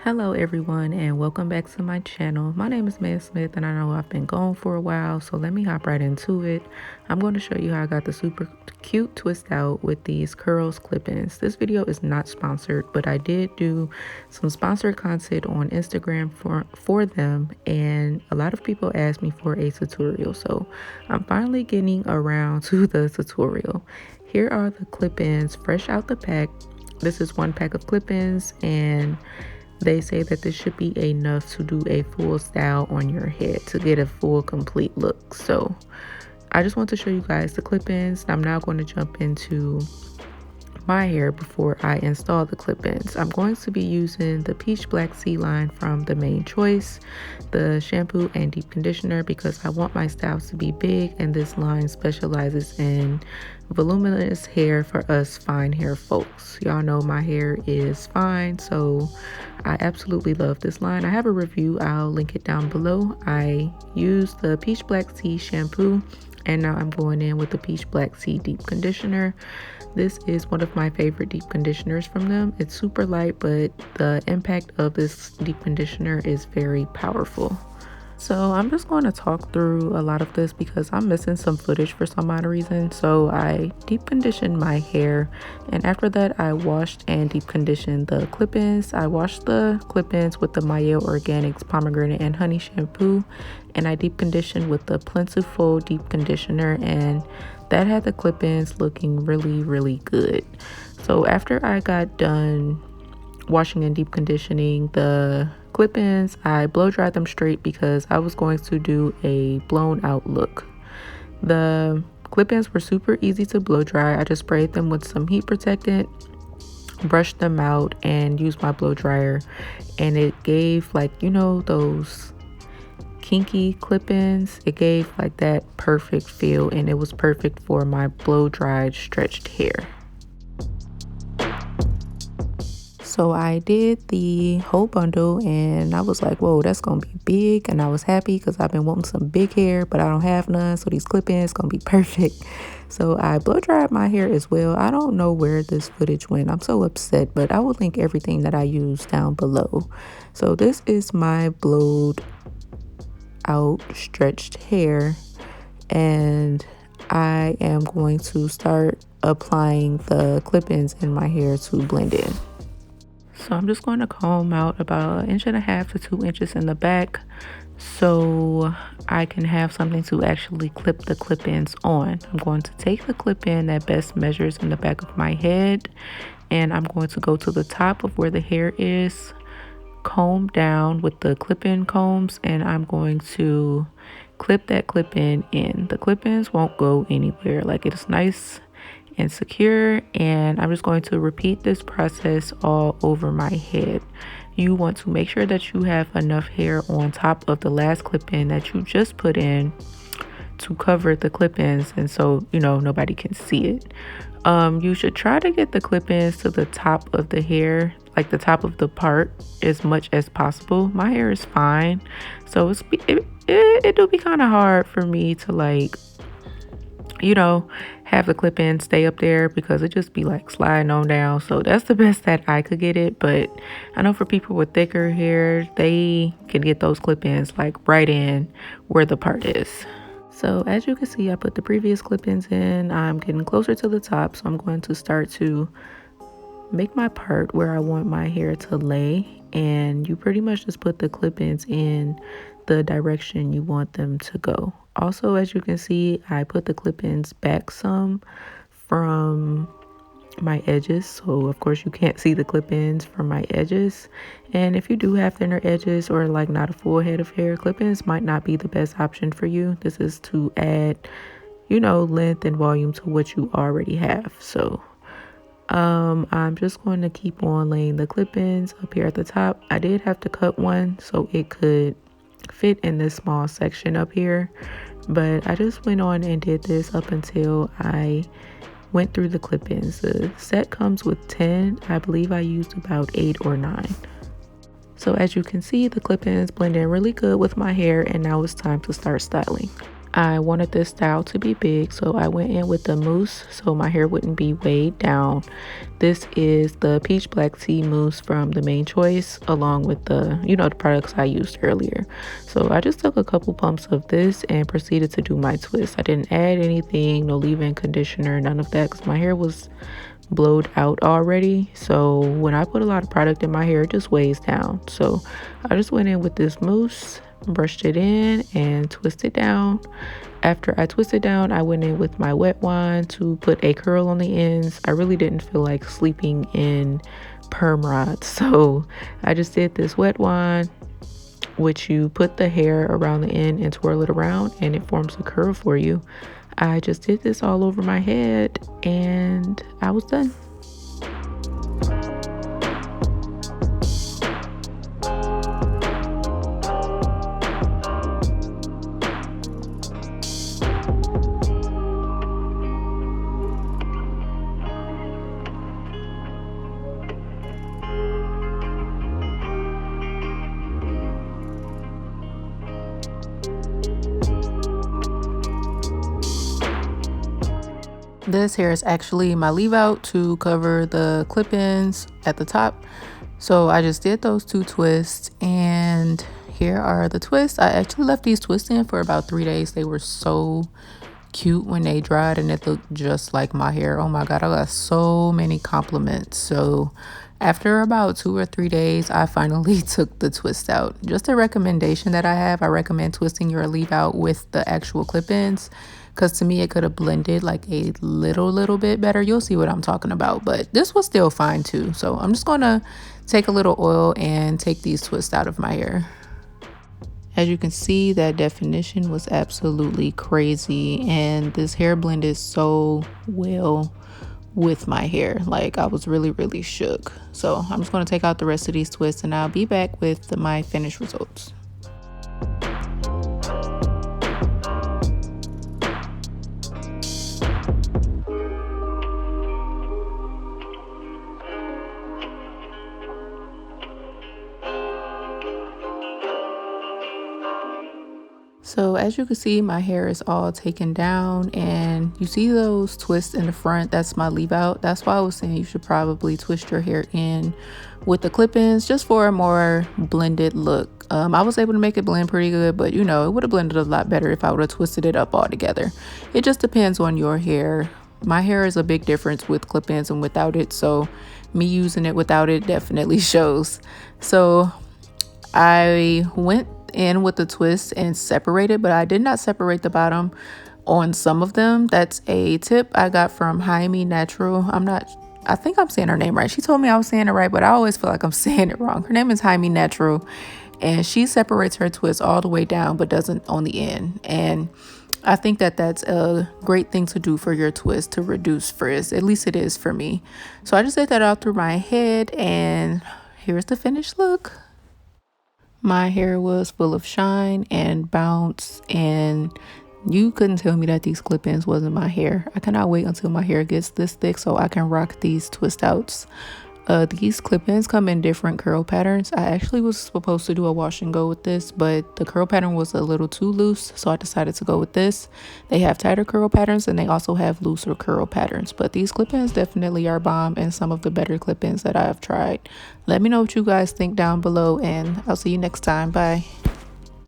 Hello everyone and welcome back to my channel. My name is Maya Smith and I know I've been gone for a while, so let me hop right into it. I'm going to show you how I got the super cute twist out with these curls clip-ins. This video is not sponsored, but I did do some sponsored content on Instagram for them, and a lot of people asked me for a tutorial, so I'm finally getting around to the tutorial. Here are the clip-ins fresh out the pack. This is one pack of clip-ins, and they say that this should be enough to do a full style on your head to get a full complete look. So I just want to show you guys the clip-ins. I'm now going to jump into my hair before I install the clip-ins. I'm going to be using the Peach Black Tea line from the Main Choice, the shampoo and deep conditioner, because I want my styles to be big, and this line specializes in voluminous hair for us fine hair folks. Y'all know my hair is fine, so I absolutely love this line. I have a review, I'll link it down below. I used the Peach Black Tea shampoo, and now I'm going in with the Peach Black Tea deep conditioner. This is one of my favorite deep conditioners from them. It's super light, but the impact of this deep conditioner is very powerful. So I'm just going to talk through a lot of this because I'm missing some footage for some odd reason. So I deep conditioned my hair, and after that I washed and deep conditioned the clip-ins. I washed the clip-ins with the Maia Organics pomegranate and honey shampoo, and I deep conditioned with the Plentiful deep conditioner, and that had the clip-ins looking really good. So after I got done washing and deep conditioning the clip-ins, I blow dried them straight because I was going to do a blown out look. The clip-ins were super easy to blow dry. I just sprayed them with some heat protectant, brushed them out, and used my blow dryer, and it gave, like, you know, those kinky clip-ins. It gave like that perfect feel, and it was perfect for my blow dried stretched hair. So I did the whole bundle, and I was like, whoa, that's gonna be big. And I was happy because I've been wanting some big hair, but I don't have none, so these clip-ins gonna be perfect. So I blow dried my hair as well. I don't know where this footage went. I'm so upset, but I will link everything that I used down below. So this is my blowed out stretched hair, and I am going to start applying the clip-ins in my hair to blend in. So I'm just going to comb out about 1.5 to 2 inches in the back so I can have something to actually clip the clip-ins on. I'm going to take the clip-in that best measures in the back of my head, and I'm going to go to the top of where the hair is, comb down with the clip-in combs, and I'm going to clip that clip-in in. The clip-ins won't go anywhere. Like, it's nice and secure, and I'm just going to repeat this process all over my head. You want to make sure that you have enough hair on top of the last clip-in that you just put in to cover the clip-ins, and so, you know, nobody can see it. You should try to get the clip-ins to the top of the hair, like the top of the part, as much as possible. My hair is fine, so it'll be kind of hard for me to, like, you know, have the clip-in stay up there because it just be like sliding on down. So that's the best that I could get it, but I know for people with thicker hair, they can get those clip-ins like right in where the part is. So as you can see, I put the previous clip-ins in. I'm getting closer to the top, so I'm going to start to make my part where I want my hair to lay, and you pretty much just put the clip-ins in the direction you want them to go. Also, as you can see, I put the clip-ins back some from my edges, so of course you can't see the clip-ins from my edges. And if you do have thinner edges or like not a full head of hair, clip-ins might not be the best option for you. This is to add, you know, length and volume to what you already have. So I'm just going to keep on laying the clip-ins up here at the top. I did have to cut one so it could fit in this small section up here, but I just went on and did this up until I went through the clip-ins. The set comes with 10. I believe I used about 8 or 9. So as you can see, the clip-ins blend in really good with my hair, and now it's time to start styling. I wanted this style to be big, so I went in with the mousse so my hair wouldn't be weighed down. This is the peach black tea mousse from the Main Choice, along with the, the products I used earlier. So I just took a couple pumps of this and proceeded to do my twist. I didn't add anything, no leave-in conditioner, none of that, because my hair was blowed out already. So when I put a lot of product in my hair, it just weighs down. So I just went in with this mousse, brushed it in and twisted down. After I twisted down, I went in with my wet wand to put a curl on the ends. I really didn't feel like sleeping in perm rods, so I just did this wet wand, which you put the hair around the end and twirl it around and it forms a curl for you. I just did this all over my head and I was done. This here is actually my leave out to cover the clip-ins at the top. So I just did those 2 twists and here are the twists. I actually left these twists in for about 3 days. They were so cute when they dried and it looked just like my hair. Oh my god, I got so many compliments. So after about 2 or 3 days, I finally took the twist out. Just a recommendation that I have, I recommend twisting your leave out with the actual clip-ins, because to me it could have blended like a little bit better. You'll see what I'm talking about, but this was still fine too. So I'm just gonna take a little oil and take these twists out of my hair. As you can see, that definition was absolutely crazy and this hair blended so well with my hair. Like, I was really shook. So I'm just going to take out the rest of these twists and I'll be back with my finished results. So as you can see, my hair is all taken down and you see those twists in the front. That's my leave out. That's why I was saying you should probably twist your hair in with the clip-ins just for a more blended look. I was able to make it blend pretty good, but it would have blended a lot better if I would have twisted it up all together. It just depends on your hair. My hair is a big difference with clip-ins and without it, so me using it without it definitely shows. So I went in with the twist and separated, but I did not separate the bottom on some of them. That's a tip I got from Hheeeeyyyy Natural. I think I'm saying her name right. She told me I was saying it right, but I always feel like I'm saying it wrong. Her name is Hheeeeyy Natural and she separates her twist all the way down but doesn't on the end. And I think that that's a great thing to do for your twist to reduce frizz. At least it is for me. So I just did that out through my head and here's the finished look. My hair was full of shine and bounce and you couldn't tell me that these clip-ins wasn't my hair. I cannot wait until my hair gets this thick so I can rock these twist outs. These clip-ins come in different curl patterns. I actually was supposed to do a wash and go with this, but the curl pattern was a little too loose, so I decided to go with this. They have tighter curl patterns and they also have looser curl patterns, but these clip-ins definitely are bomb and some of the better clip-ins that I have tried. Let me know what you guys think down below and I'll see you next time. Bye.